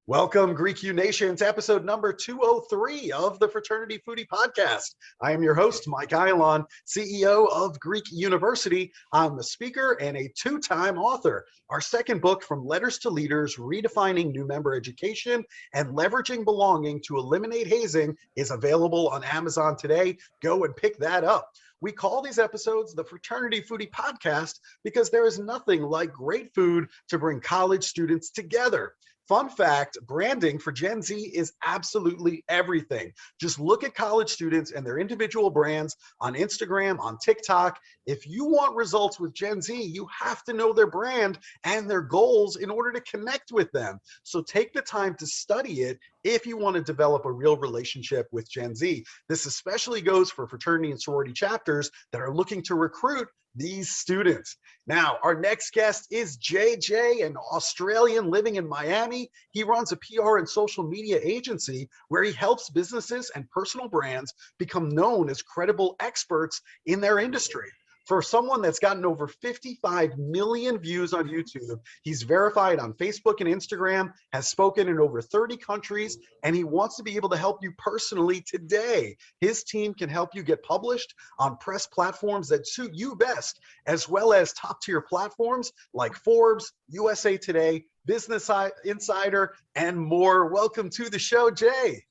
Welcome, Greek U Nation, to episode number 203 of the Fraternity Foodie Podcast. I am your host, Mike Eilon, CEO of Greek University. I'm the speaker and a two-time author. Our second book, From Letters to Leaders, Redefining New Member Education and Leveraging Belonging to Eliminate Hazing, is available on Amazon today. Go and pick that up. We call these episodes the Fraternity Foodie Podcast because there is nothing like great food to bring college students together. Fun fact, branding for Gen Z is absolutely everything. Just look at college students and their individual brands on Instagram, on TikTok. If you want results with Gen Z, you have to know their brand and their goals in order to connect with them. So take the time to study it if you want to develop a real relationship with Gen Z. This especially goes for fraternity and sorority chapters that are looking to recruit these students. Now, our next guest is JJ, an Australian living in Miami. He runs a PR and social media agency where he helps businesses and personal brands become known as credible experts in their industry. For someone that's gotten over 55 million views on YouTube, he's verified on Facebook and Instagram, has spoken in over 30 countries, and he wants to be able to help you personally today. His team can help you get published on press platforms that suit you best, as well as top-tier platforms like Forbes, USA Today, Business Insider, and more. Welcome to the show, Jay.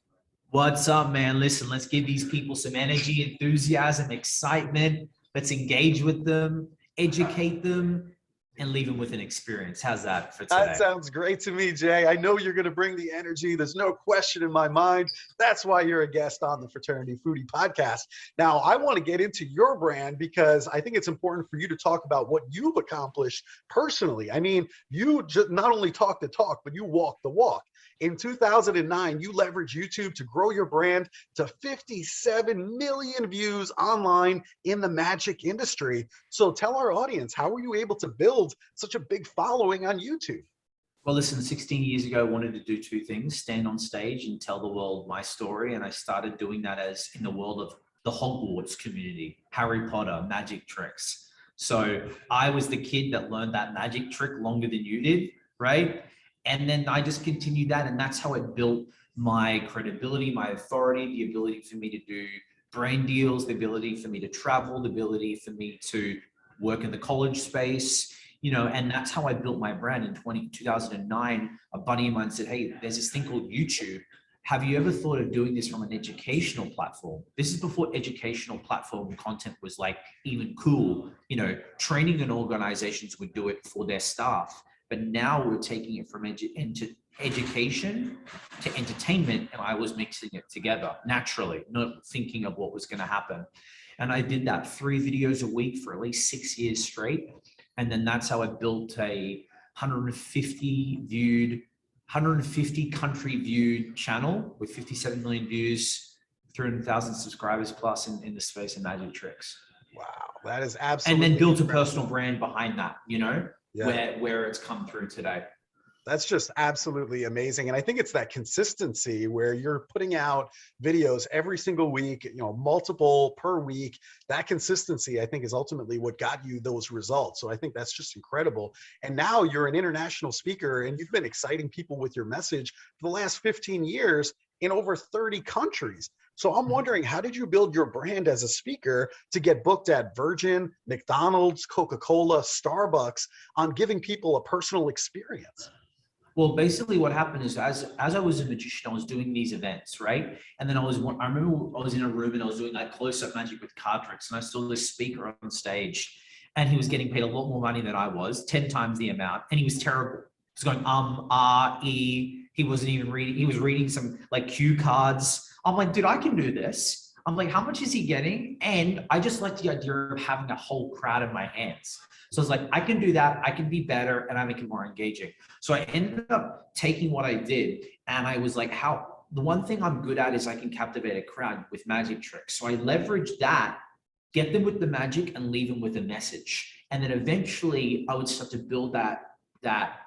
What's up, man? Listen, let's give these people some energy, enthusiasm, excitement. Let's engage with them, educate them, and leave them with an experience. How's that for today? That sounds great to me, Jay. I know you're going to bring the energy. There's no question in my mind. That's why you're a guest on the Fraternity Foodie Podcast. Now, I want to get into your brand because I think it's important for you to talk about what you've accomplished personally. I mean, you just not only talk the talk, but you walk the walk. In 2009, you leveraged YouTube to grow your brand to 57 million views online in the magic industry. So tell our audience, how were you able to build such a big following on YouTube? Well, listen, 16 years ago, I wanted to do two things: stand on stage and tell the world my story. And I started doing that as in the world of the Hogwarts community, Harry Potter, magic tricks. So I was the kid that learned that magic trick longer than you did, right? And then I just continued that, and that's how I built my credibility, my authority, the ability for me to do brand deals, the ability for me to travel, the ability for me to work in the college space, and that's how I built my brand. In 2009, a buddy of mine said, hey, there's this thing called YouTube. Have you ever thought of doing this from an educational platform? This is before educational platform content was like even cool. Training and organizations would do it for their staff. But now we're taking it from education to entertainment, and I was mixing it together naturally, not thinking of what was going to happen. And I did that 3 videos a week for at least 6 years straight. And then that's how I built a 150 country viewed channel with 57 million views, 300,000 subscribers plus in the space of magic tricks. Wow, that is absolutely. And then built a personal brand behind that, Yeah. where it's come through today. That's just absolutely amazing. And I think it's that consistency where you're putting out videos every single week, multiple per week. That consistency, I think, is ultimately what got you those results. So I think that's just incredible. And now you're an international speaker, and you've been exciting people with your message for the last 15 years in over 30 countries. So I'm wondering, how did you build your brand as a speaker to get booked at Virgin, McDonald's, Coca-Cola, Starbucks on giving people a personal experience? Well, basically what happened is as I was a magician, I was doing these events, right? And then I remember I was in a room and I was doing like close-up magic with card tricks, and I saw this speaker on stage, and he was getting paid a lot more money than I was, 10 times the amount, and he was terrible. He was going, he wasn't even reading, he was reading some like cue cards. I'm like, dude, I can do this. I'm like, how much is he getting? And I just like the idea of having a whole crowd in my hands. So I was like, I can do that. I can be better, and I make it more engaging. So I ended up taking what I did, and I was like, the one thing I'm good at is I can captivate a crowd with magic tricks. So I leveraged that, get them with the magic and leave them with a message. And then eventually I would start to build that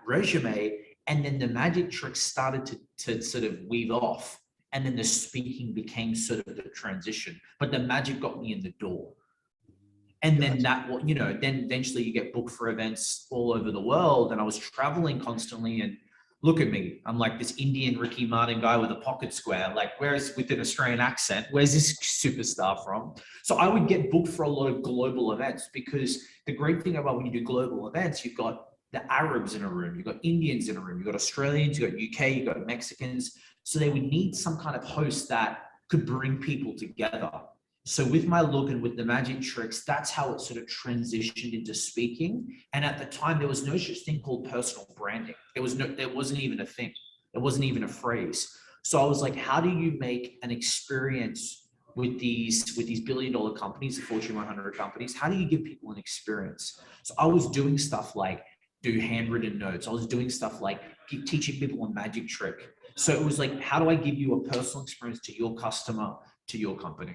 resume, and then the magic tricks started to sort of weave off. And then the speaking became sort of the transition, but the magic got me in the door. And then then eventually you get booked for events all over the world. And I was traveling constantly, and look at me. I'm like this Indian Ricky Martin guy with a pocket square, like with an Australian accent, where's this superstar from? So I would get booked for a lot of global events, because the great thing about when you do global events, you've got the Arabs in a room, you've got Indians in a room, you've got Australians, you've got UK, you've got Mexicans. So they would need some kind of host that could bring people together. So with my look and with the magic tricks, that's how it sort of transitioned into speaking. And at the time, there was no such thing called personal branding. There wasn't even a thing. There wasn't even a phrase. So I was like, how do you make an experience with these billion-dollar companies, the Fortune 100 companies? How do you give people an experience? So I was doing stuff like do handwritten notes. I was doing stuff like teaching people a magic trick. So it was like, how do I give you a personal experience to your customer, to your company?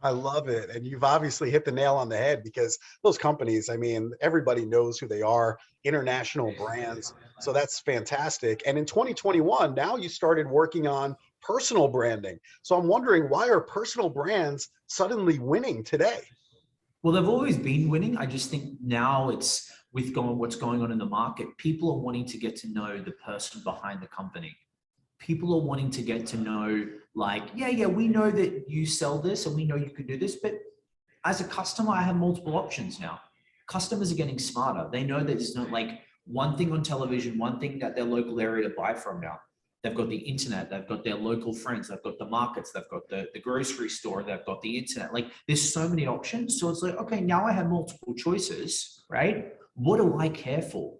I love it. And you've obviously hit the nail on the head, because those companies, I mean, everybody knows who they are, international brands. So that's fantastic. And in 2021, now you started working on personal branding. So I'm wondering, why are personal brands suddenly winning today? Well, they've always been winning. I just think now it's with what's going on in the market. People are wanting to get to know the person behind the company. People are wanting to get to know, like, yeah, we know that you sell this and we know you can do this, but as a customer, I have multiple options now. Customers are getting smarter. They know that there's not like one thing on television, one thing that their local area to buy from now. They've got the internet, they've got their local friends, they've got the markets, they've got the grocery store, they've got the internet. Like, there's so many options. So it's like, okay, now I have multiple choices, right? What do I care for?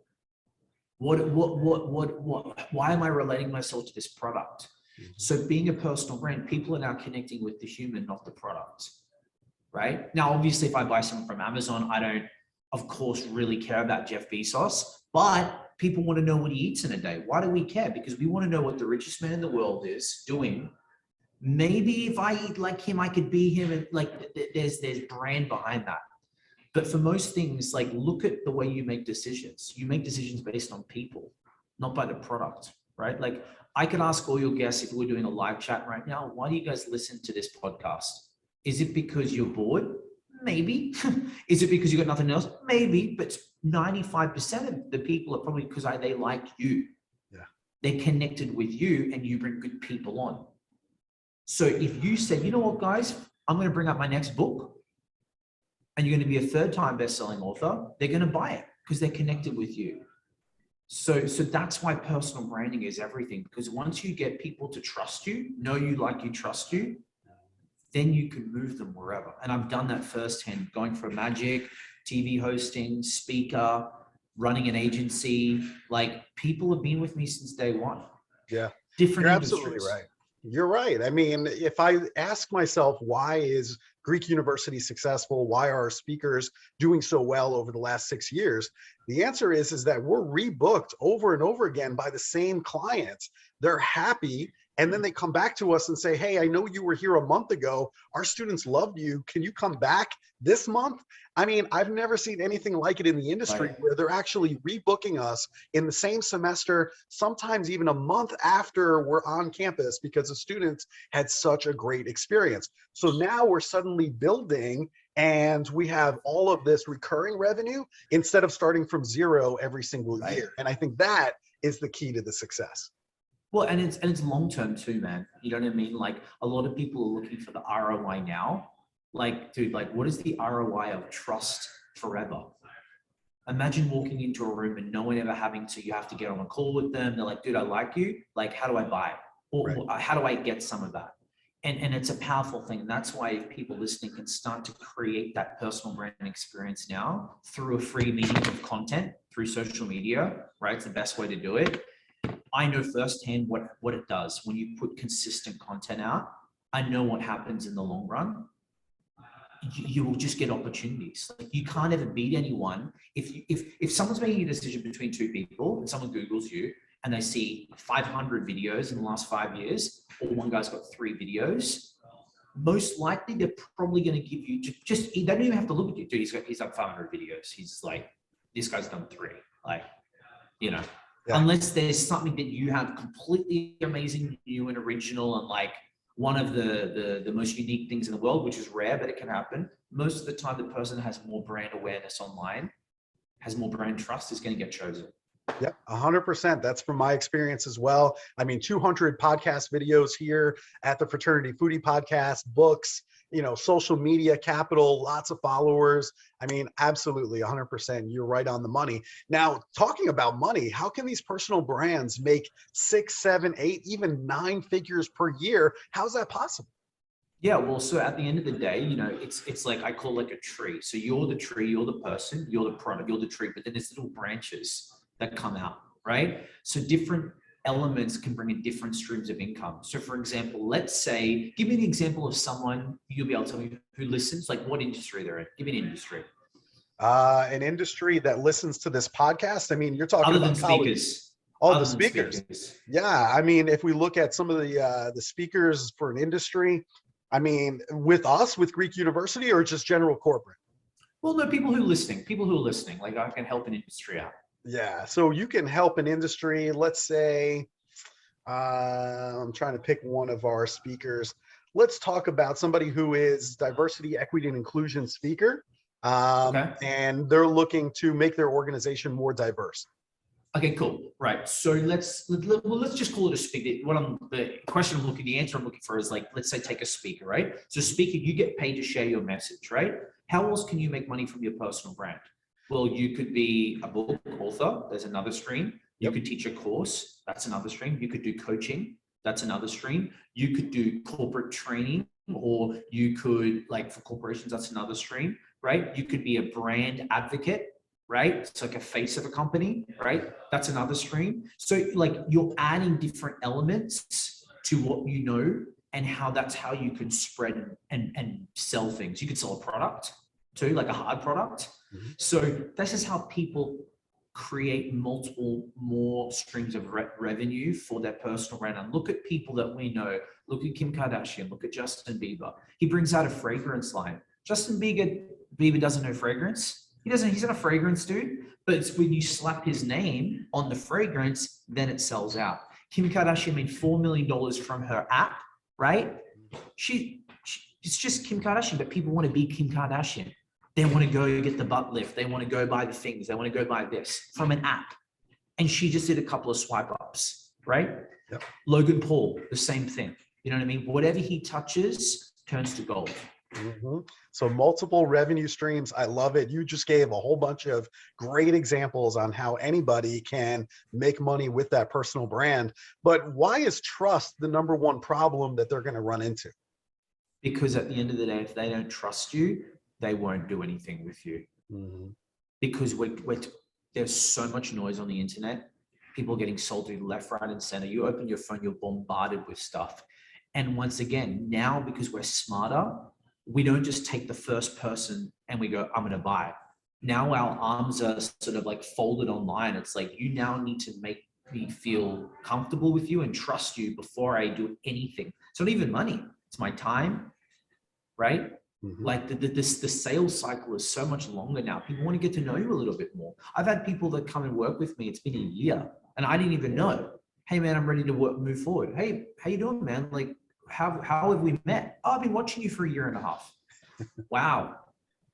Why am I relating myself to this product? So being a personal brand, people are now connecting with the human, not the product, right? Now, obviously, if I buy something from Amazon, I don't, of course, really care about Jeff Bezos, but people want to know what he eats in a day. Why do we care? Because we want to know what the richest man in the world is doing. Maybe if I eat like him, I could be him. And like, there's brand behind that. But for most things, like, look at the way you make decisions. You make decisions based on people, not by the product, right? Like, I could ask all your guests, if we're doing a live chat right now, why do you guys listen to this podcast? Is it because you're bored? Maybe. Is it because you got nothing else? Maybe. But 95% of the people are probably because they like you. Yeah. They're connected with you, and you bring good people on. So if you say, you know what, guys, I'm going to bring up my next book, and you're going to be a third-time best-selling author, they're going to buy it because they're connected with you. So that's why personal branding is everything, because once you get people to trust you, know you, like you, trust you, then you can move them wherever. And I've done that firsthand, going from magic, TV hosting, speaker, running an agency. Like, people have been with me since day one. Yeah, Different you're industries. absolutely right. You're right. I mean, if I ask myself, why is Greek University successful? Why are our speakers doing so well over the last 6 years? The answer is that we're rebooked over and over again by the same clients. They're happy. And then they come back to us and say, hey, I know you were here a month ago. Our students loved you. Can you come back this month? I mean, I've never seen anything like it in the industry, where they're actually rebooking us in the same semester, sometimes even a month after we're on campus, because the students had such a great experience. So now we're suddenly building, and we have all of this recurring revenue instead of starting from zero every single year. And I think that is the key to the success. Well, and it's long-term too, man. You know what I mean? Like, a lot of people are looking for the ROI now. Like, dude, like, what is the ROI of trust forever? Imagine walking into a room and no one ever having to, you have to get on a call with them. They're like, dude, I like you. Like, how do I buy it? Or how do I get some of that? And it's a powerful thing. And that's why, if people listening can start to create that personal branding experience now through a free medium of content, through social media, right? It's the best way to do it. I know firsthand what it does when you put consistent content out. I know what happens in the long run. You will just get opportunities. Like, you can't ever beat anyone. If someone's making a decision between two people and someone Googles you and they see 500 videos in the last 5 years, or one guy's got 3 videos, most likely they're probably going to give you just they don't even have to look at you. Dude, he's done 500 videos. He's like, this guy's done 3. Like, you know. unless there's something that you have completely amazing, new and original, and like one of the most unique things in the world, which is rare, but it can happen. Most of the time, the person that has more brand awareness online, has more brand trust, is going to get chosen. Yep, 100%. That's from my experience as well. I mean, 200 podcast videos here at the Fraternity Foodie Podcast, books, social media capital, lots of followers. I mean, absolutely 100%. You're right on the money. Now, talking about money, how can these personal brands make 6, 7, 8, even 9 figures per year? How's that possible? Yeah, well, so at the end of the day, it's like, I call it like a tree. So you're the tree, you're the person, you're the product, you're the tree, but then there's little branches that come out, right? So different elements can bring in different streams of income. So for example, let's say, give me an example of someone you'll be able to tell me who listens, like what industry they're in. Give me an industry. An industry that listens to this podcast. I mean, you're talking Other than about college. speakers. Oh, the speakers. Yeah, I mean, if we look at some of the speakers for an industry, I mean, with us, with Greek University, or just general corporate? Well, no, people who are listening, like I can help an industry out. Yeah, so you can help an industry. Let's say, I'm trying to pick one of our speakers. Let's talk about somebody who is diversity, equity, and inclusion speaker, and they're looking to make their organization more diverse. Okay, cool. Right. So let's just call it a speaker. The answer I'm looking for is like, let's say take a speaker, right? So speaker, you get paid to share your message, right? How else can you make money from your personal brand? Well, you could be a book author. There's another stream. You could teach a course. That's another stream. You could do coaching. That's another stream. You could do corporate training, or you could, like for corporations, that's another stream, right? You could be a brand advocate, right? It's like a face of a company, right? That's another stream. So like you're adding different elements to what you know, and that's how you can spread and sell things. You could sell a product too, like a hard product. Mm-hmm. So this is how people create multiple more streams of revenue for their personal brand. And look at people that we know. Look at Kim Kardashian. Look at Justin Bieber. He brings out a fragrance line. Justin Bieber doesn't know fragrance. He's not a fragrance dude, but it's when you slap his name on the fragrance, then it sells out. Kim Kardashian made $4 million from her app, right? It's just Kim Kardashian, but people want to be Kim Kardashian. They want to go get the butt lift. They want to go buy the things. They want to go buy this from an app. And she just did a couple of swipe ups, right? Yep. Logan Paul, the same thing. You know what I mean? Whatever he touches turns to gold. Mm-hmm. So multiple revenue streams. I love it. You just gave a whole bunch of great examples on how anybody can make money with that personal brand. But why is trust the number one problem that they're going to run into? Because at the end of the day, if they don't trust you, they won't do anything with you. Mm-hmm. Because there's so much noise on the internet. People are getting sold to left, right, and center. You open your phone, you're bombarded with stuff. And once again, now because we're smarter, we don't just take the first person and we go, I'm going to buy. Now our arms are sort of like folded online. It's like, you now need to make me feel comfortable with you and trust you before I do anything. It's not even money. It's my time, right? Mm-hmm. Like the sales cycle is so much longer now. People want to get to know you a little bit more. I've had people that come and work with me. It's been a year and I didn't even know. Hey man, I'm ready to move forward. Hey, how you doing, man? Like, how have we met? Oh, I've been watching you for a year and a half. Wow.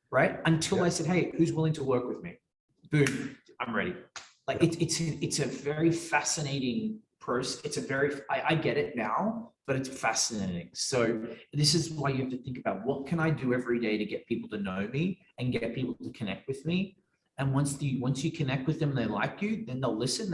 Right? Until I said, hey, who's willing to work with me? Boom, I'm ready. Like it's a very fascinating process. I get it now, but it's fascinating. So this is why you have to think about, what can I do every day to get people to know me and get people to connect with me? And once you connect with them and they like you, then they'll listen,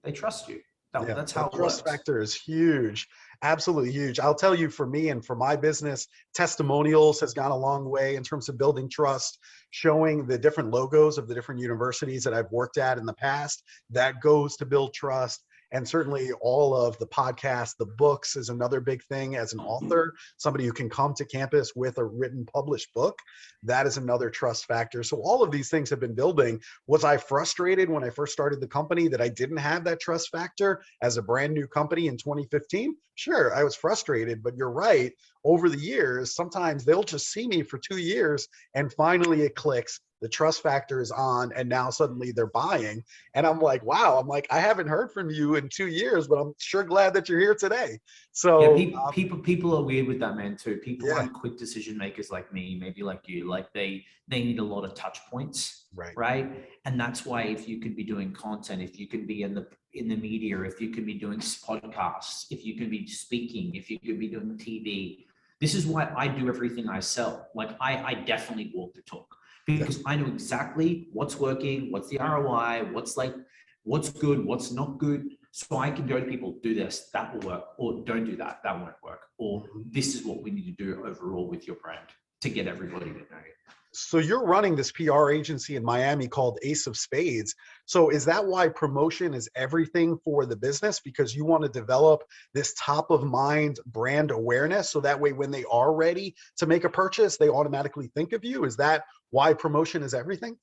they trust you. That's how it works. Trust factor is huge. Absolutely huge. I'll tell you, for me and for my business, testimonials has gone a long way in terms of building trust, showing the different logos of the different universities that I've worked at in the past. That goes to build trust. And certainly all of the podcasts, the books is another big thing. As an author, somebody who can come to campus with a written published book, that is another trust factor. So all of these things have been building. Was I frustrated when I first started the company that I didn't have that trust factor as a brand new company in 2015? Sure, I was frustrated, but you're right. Over the years, sometimes they'll just see me for 2 years and finally it clicks. the trust factor is on, and now suddenly they're buying. And I'm like, wow, I haven't heard from you in 2 years, but I'm sure glad that you're here today. Yeah, So people are weird with that, man, too. People yeah, aren't quick decision makers like me, maybe like you. Like they need a lot of touch points, right? And that's why if you could be doing content, if you could be in the media, if you could be doing podcasts, if you could be speaking, if you could be doing TV, this is why I do everything I sell. Like I definitely walk the talk because I know exactly what's working, what's the ROI, what's good, what's not good. So I can go to people, do this, that will work, or don't do that, that won't work, or this is what we need to do overall with your brand to get everybody to know you. So you're running this PR agency in Miami called Ace of Spades. So is that why promotion is everything for the business? Because you want to develop this top of mind brand awareness so that way when they are ready to make a purchase, they automatically think of you? Is that why promotion is everything?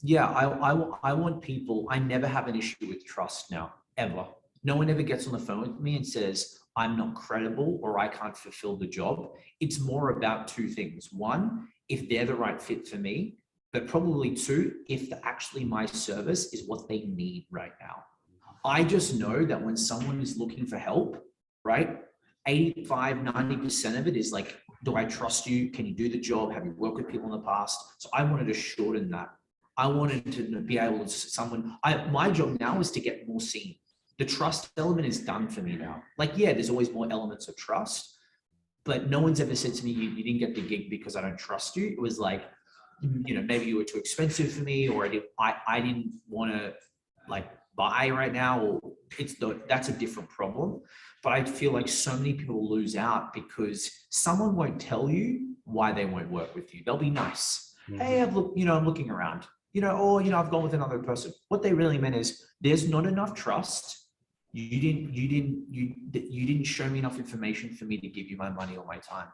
Yeah, I want people, I never have an issue with trust now, ever. No one ever gets on the phone with me and says, I'm not credible or I can't fulfill the job. It's more about two things. One, if they're the right fit for me, but probably two, if actually my service is what they need right now. I just know that when someone is looking for help, right, 85, 90% of it is like, do I trust you? Can you do the job? Have you worked with people in the past? So I wanted to shorten that. I wanted to be able to, my job now is to get more seen. The trust element is done for me now. Like, yeah, there's always more elements of trust, but no one's ever said to me, you didn't get the gig because I don't trust you. It was like, maybe you were too expensive for me, or I didn't want to like buy right now, or that's a different problem. But I feel like so many people lose out because someone won't tell you why they won't work with you. They'll be nice. Hey, I'm looking around, or, I've gone with another person. What they really meant is there's not enough trust. You didn't show me enough information for me to give you my money or my time.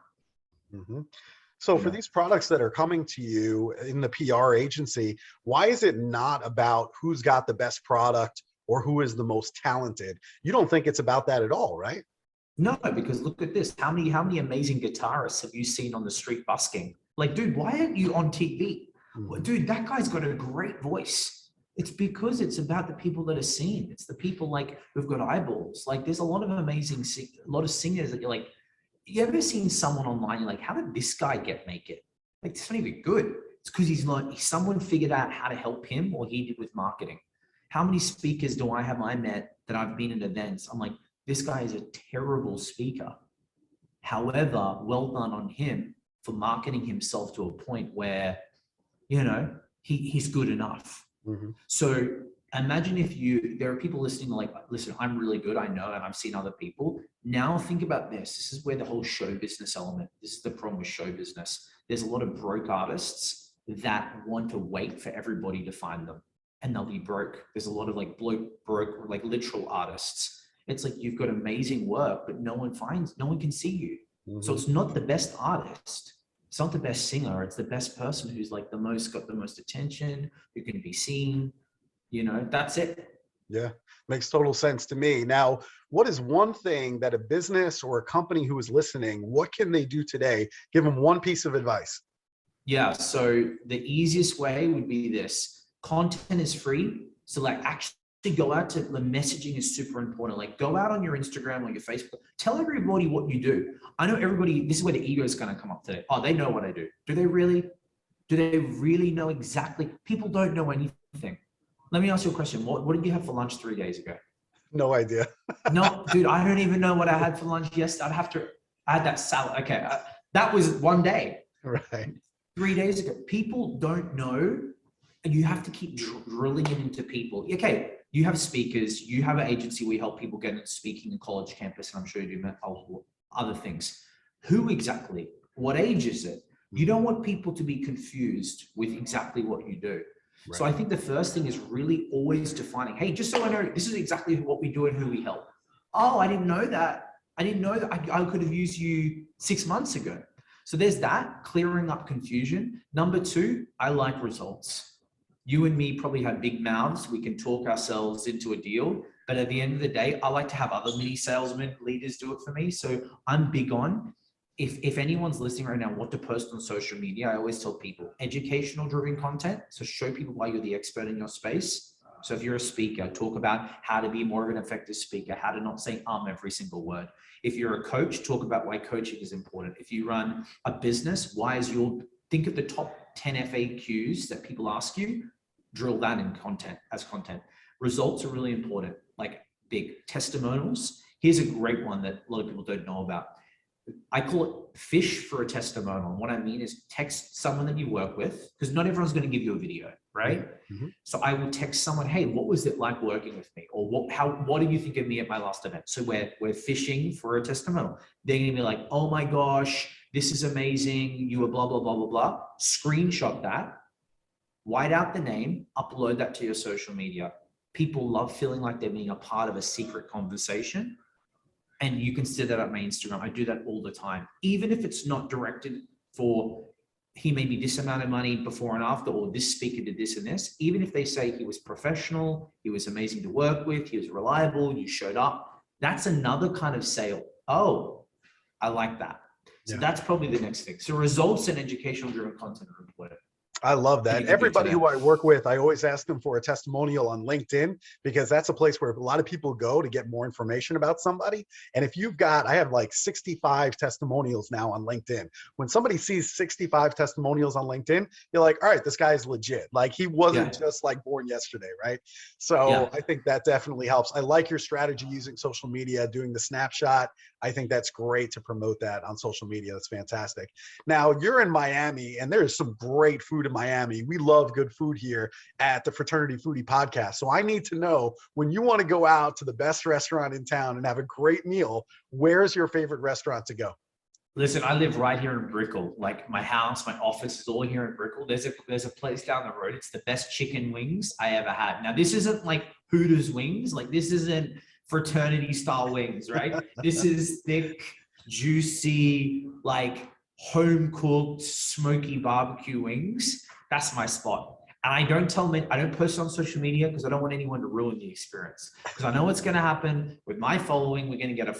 So for these products that are coming to you in the PR agency, why is it not about who's got the best product or who is the most talented? You don't think it's about that at all, right? No, because look at this. How many amazing guitarists have you seen on the street busking? Like, dude, why aren't you on TV? Dude, that guy's got a great voice. It's because it's about the people that are seen. It's the people like who've got eyeballs. Like there's a lot of a lot of singers that you're like, you ever seen someone online? You're like, how did this guy make it? Like, it's not even good. It's because someone figured out how to help him or he did with marketing. How many speakers do I met that I've been at events? I'm like, this guy is a terrible speaker. However, well done on him for marketing himself to a point where, he's good enough. So imagine if there are people listening like, listen, I'm really good. I know, and I've seen other people. Now think about this. This is where the whole show business element, this is the problem with show business. There's a lot of broke artists that want to wait for everybody to find them and they'll be broke. There's a lot of like broke, like literal artists. It's like, you've got amazing work, but no one can see you. So it's not the best artist. It's not the best singer. It's the best person who's like got the most attention, who can be seen, that's it. Yeah, makes total sense to me. Now, what is one thing that a business or a company who is listening, what can they do today? Give them one piece of advice. Yeah, so the easiest way would be this. Content is free. So like actually go out to the messaging is super important. Like go out on your Instagram or your Facebook, tell everybody what you do. I know everybody, this is where the ego is going to come up today. Oh, they know what I do. Do they really know exactly? People don't know anything. Let me ask you a question. What did you have for lunch 3 days ago? No idea. No, dude, I don't even know what I had for lunch yesterday. I had that salad. Okay. That was one day. Right. 3 days ago. People don't know, and you have to keep drilling it into people. Okay. You have speakers, you have an agency where you help people get into speaking in college campus, and I'm sure you do other things. Who exactly? What age is it? You don't want people to be confused with exactly what you do. Right. So I think the first thing is really always defining, hey, just so I know, this is exactly what we do and who we help. Oh, I didn't know that. I could have used you 6 months ago. So there's that, clearing up confusion. Number two, I like results. You and me probably have big mouths. We can talk ourselves into a deal. But at the end of the day, I like to have other mini salesmen, leaders do it for me. So I'm big on if anyone's listening right now, what to post on social media, I always tell people educational driven content. So show people why you're the expert in your space. So if you're a speaker, talk about how to be more of an effective speaker, how to not say every single word. If you're a coach, talk about why coaching is important. If you run a business, think of the top 10 FAQs that people ask you, drill that in content. Results are really important, like big testimonials. Here's a great one that a lot of people don't know about. I call it fish for a testimonial. And what I mean is text someone that you work with, because not everyone's going to give you a video, right? Mm-hmm. So I will text someone, hey, what was it like working with me? Or what did you think of me at my last event? So we're fishing for a testimonial. They're going to be like, oh my gosh, this is amazing. You were blah, blah, blah, blah, blah. Screenshot that, white out the name, upload that to your social media. People love feeling like they're being a part of a secret conversation. And you can set that up my Instagram. I do that all the time. Even if it's not directed for, he made me this amount of money before and after, or this speaker did this and this. Even if they say he was professional, he was amazing to work with, he was reliable, you showed up. That's another kind of sale. Oh, I like that. So that's probably the next thing. So results and educational driven content are important. I love that. Everybody who I work with, I always ask them for a testimonial on LinkedIn, because that's a place where a lot of people go to get more information about somebody. And if I have like 65 testimonials now on LinkedIn. When somebody sees 65 testimonials on LinkedIn, you're like, all right, this guy's legit. Like he wasn't just like born yesterday, right? So I think that definitely helps. I like your strategy using social media, doing the snapshot. I think that's great to promote that on social media. That's fantastic. Now you're in Miami and there's some great food in Miami. We love good food here at the Fraternity Foodie Podcast. So I need to know, when you want to go out to the best restaurant in town and have a great meal, where's your favorite restaurant to go? Listen, I live right here in Brickell. Like my house, my office is all here in Brickell. There's a place down the road. It's the best chicken wings I ever had. Now this isn't like Hooters wings. Like this isn't fraternity style wings, right? This is thick, juicy, like home cooked, smoky barbecue wings. That's my spot. And I don't post it on social media because I don't want anyone to ruin the experience. Because I know what's going to happen with my following. We're going to get a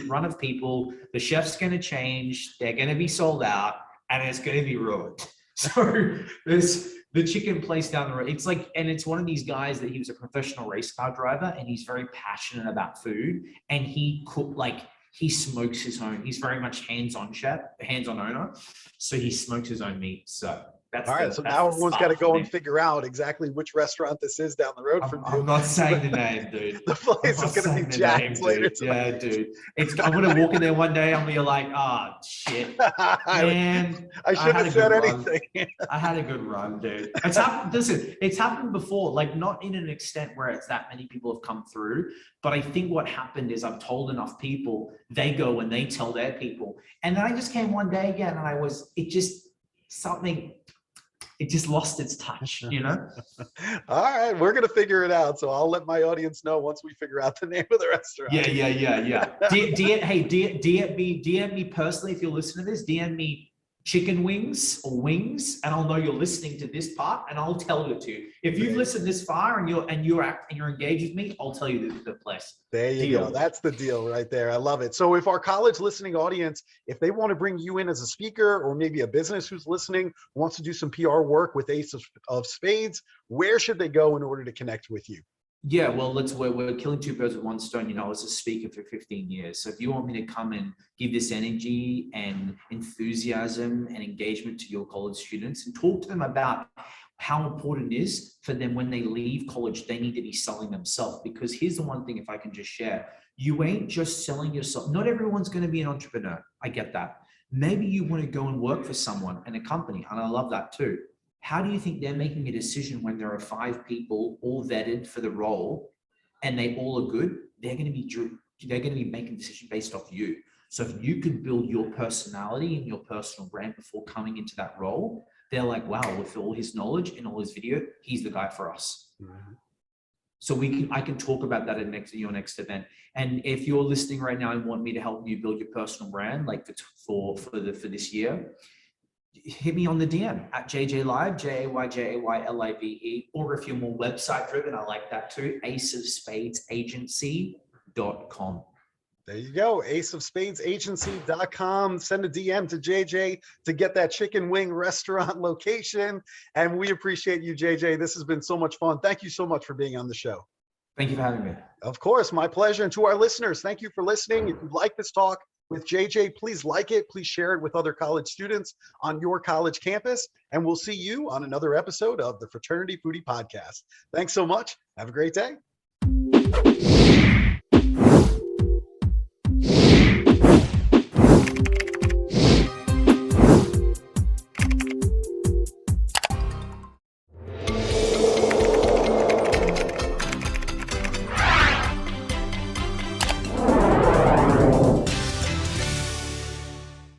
run of people. The chef's going to change. They're going to be sold out, and it's going to be ruined. So there's the chicken place down the road. It's like, and it's one of these guys that he was a professional race car driver, and he's very passionate about food, and he smokes his own. He's very much hands-on chef, hands-on owner. So he smokes his own meat. So that's all right. So now everyone's got to go and figure out exactly which restaurant this is down the road from you. I'm not saying the name, dude. The place is going to be jacked later tonight. Yeah, dude. I'm going to walk in there one day. I'm going to be like, shit, man. I shouldn't have said anything. I had a good run, dude. It's happened. Listen, it's happened before, like not in an extent where it's that many people have come through. But I think what happened is I've told enough people, they go and they tell their people. And then I just came one day again and it just lost its touch, you know? All right, we're going to figure it out. So I'll let my audience know once we figure out the name of the restaurant. Yeah. DM me personally if you're listening to this. DM me chicken wings or wings, and I'll know you're listening to this part, and I'll tell you to. If you've listened this far and you're engaged with me, I'll tell you the place. There you go. That's the deal right there. I love it. So if our college listening audience, if they want to bring you in as a speaker, or maybe a business who's listening wants to do some PR work with Ace of Spades, where should they go in order to connect with you? Yeah, well, we're killing two birds with one stone. You know, I was a speaker for 15 years. So if you want me to come and give this energy and enthusiasm and engagement to your college students and talk to them about how important it is for them when they leave college, they need to be selling themselves. Because here's the one thing, if I can just share, you ain't just selling yourself. Not everyone's going to be an entrepreneur. I get that. Maybe you want to go and work for someone in a company, and I love that too. How do you think they're making a decision when there are 5 people all vetted for the role and they all are good? They're going to be making a decision based off you. So if you can build your personality and your personal brand before coming into that role, they're like, wow, with all his knowledge and all his video, he's the guy for us. Mm-hmm. So I can talk about that at your next event. And if you're listening right now and want me to help you build your personal brand, like for this year, hit me on the DM at JJLive, JAYJAYLIVE, or if you're more website driven, I like that too, aceofspadesagency.com. There you go. aceofspadesagency.com. Send a DM to JJ to get that chicken wing restaurant location. And we appreciate you, JJ. This has been so much fun. Thank you so much for being on the show. Thank you for having me. Of course, my pleasure. And to our listeners, thank you for listening. If you like this talk with JJ, please like it. Please share it with other college students on your college campus. And we'll see you on another episode of the Fraternity Foodie Podcast. Thanks so much. Have a great day.